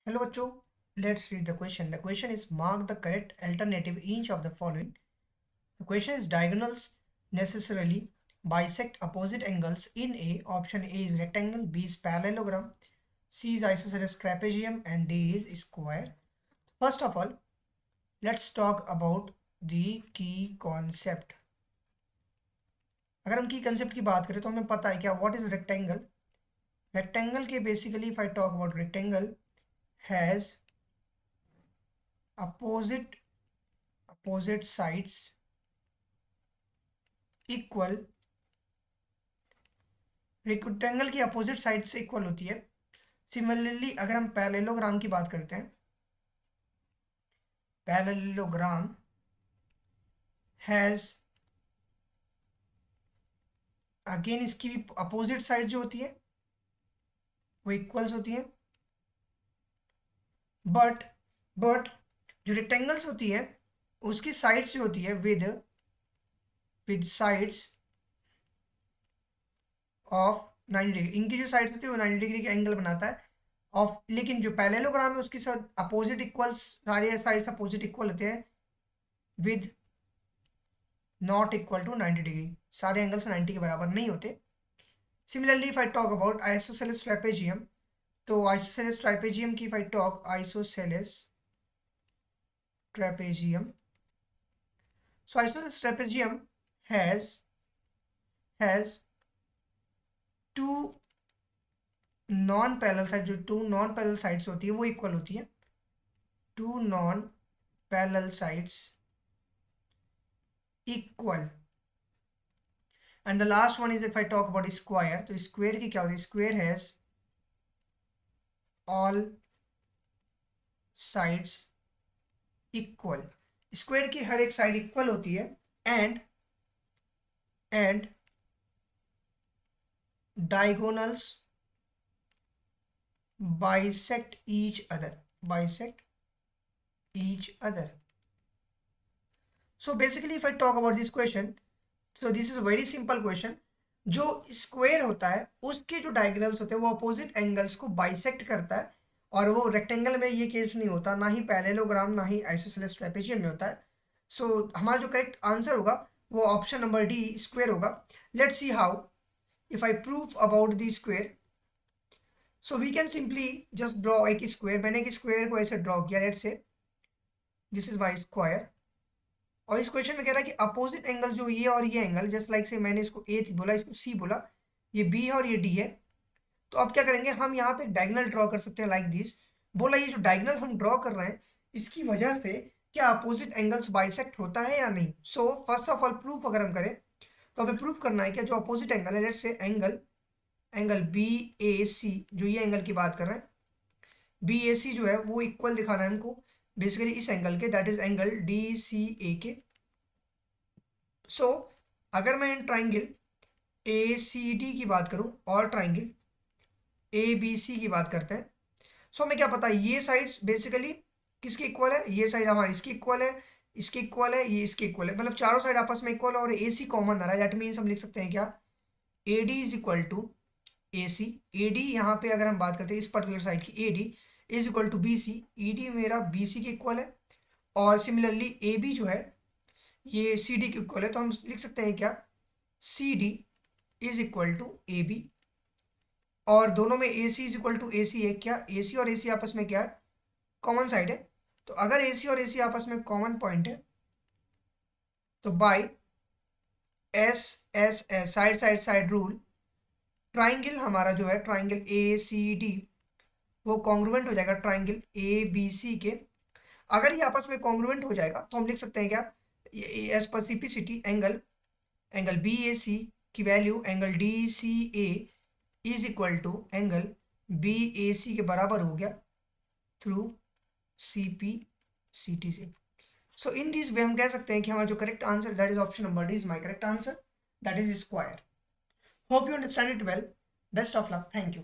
Hello बच्चों, let's read the question. The question is mark the correct alternative each of the following. The question is diagonals necessarily bisect opposite angles in A. Option A is rectangle, B is parallelogram, C is isosceles trapezium and D is square. First of all, let's talk about the key concept. अगर हम की concept की बात करें तो हमें पता है क्या व्हाट इज रेक्टेंगल. रेक्टेंगल के basically if I talk about rectangle has opposite sides equal. Rectangle की अपोजिट साइड से इक्वल होती है. सिमिलरली अगर हम पैरेललोग्राम की बात करते हैं, पैरेललोग्राम हैज अगेन इसकी भी अपोजिट साइड जो होती है वो इक्वल्स होती है. बट जो रेक्टेंगल्स होती है उसकी साइड्स जो होती है विद साइड्स ऑफ 90 डिग्री, इनकी जो साइड्स होती है वो 90 डिग्री के एंगल बनाता है ऑफ. लेकिन जो पैरेललोग्राम है उसकी साथ अपोजिट इक्वल्स, सारे साइड्स अपोजिट इक्वल होते हैं with not equal to 90 degree. सारे एंगल्स 90 के बराबर नहीं होते. Similarly if I talk about isosceles trapezium, तो आइसोसेलेस ट्रेपेजियम की if I talk isosceles trapezium, so isosceles trapezium has two non parallel side, जो टू नॉन पैरेलल साइड्स होती है वो इक्वल होती है. Two non parallel sides equal. And the last one is if I talk about square, तो square की क्या होती है, square has all sides equal. Square की हर एक साइड इक्वल होती है and diagonals bisect each other. So basically if I talk about this question, so this is a very simple question. जो स्क्वायर होता है उसके जो डायगोनल्स होते हैं वो अपोजिट एंगल्स को बाइसेक्ट करता है, और वो रेक्टेंगल में ये केस नहीं होता, ना ही पैरेललोग्राम ना ही आइसोसेलेस ट्रेपेजियम में होता है. सो हमारा जो करेक्ट आंसर होगा वो ऑप्शन नंबर डी स्क्वायर होगा. Let's see how if I prove about the square. So we can simply just draw एक स्क्वायर. मैंने एक स्क्वायर को ऐसे ड्रॉ किया, let's say this is my square. और इस क्वेश्चन में कह रहा है कि अपोजिट एंगल जो ये और ये एंगल, जस्ट लाइक से मैंने इसको ए बोला, इसको सी बोला, ये बी है और ये डी है. तो अब क्या करेंगे, हम यहाँ पे डायगोनल ड्रॉ कर सकते हैं लाइक दिस. बोला ये जो डायगोनल हम ड्रॉ कर रहे हैं इसकी वजह से क्या अपोजिट एंगल्स बाइसेक्ट होता है या नहीं. So first of all proof अगर हम करें तो हमें प्रूफ करना है कि जो अपोजिट एंगल है, let's say angle B A सी, जो ये एंगल की बात कर रहे हैं, बी ए सी जो है वो इक्वल दिखाना है हमको बेसिकली इस एंगल के, that is angle D C A के. सो अगर मैं in triangle A C D की बात करूं और ट्राइंगल ए बी सी की बात करते हैं, सो हमें क्या पता है ये साइड्स बेसिकली किसकी इक्वल है, ये साइड हमारी इसकी इक्वल है, इसकी इक्वल है, ये इसकी इक्वल है, मतलब चारों साइड आपस में इक्वल है और ए सी कॉमन आ रहा है. दैट मीन्स हम लिख सकते हैं क्या, A D is equal to A C. A D यहाँ पे अगर हम बात करते हैं इस पर्टिकुलर साइड की, A D is equal to B C. E D मेरा बी सी के इक्वल है और सिमिलरली ए बी जो है ये सी डी के इक्वल है. तो हम लिख सकते हैं क्या, C D is equal to A B. और दोनों में A C is equal to A C है. क्या ए सी और ए सी आपस में क्या है, कॉमन साइड है. तो अगर ए सी और ए सी आपस में कॉमन पॉइंट है तो by S S S side side side rule, triangle हमारा जो है ट्राइंगल ए सी डी वो कॉन्ग्रुएंट हो जाएगा ट्राइंगल ए बी सी के. अगर ये आपस में कॉन्ग्रुएंट हो जाएगा तो हम लिख सकते हैं क्या, as per simplicity angle B A C की value angle D C A is equal to angle B A C के बराबर हो गया through C P C T से. सो इन दिस वे हम कह सकते हैं कि हमारा जो correct answer that is option number D is my correct answer, that is square. Hope you understand it well. Best of luck. Thank you.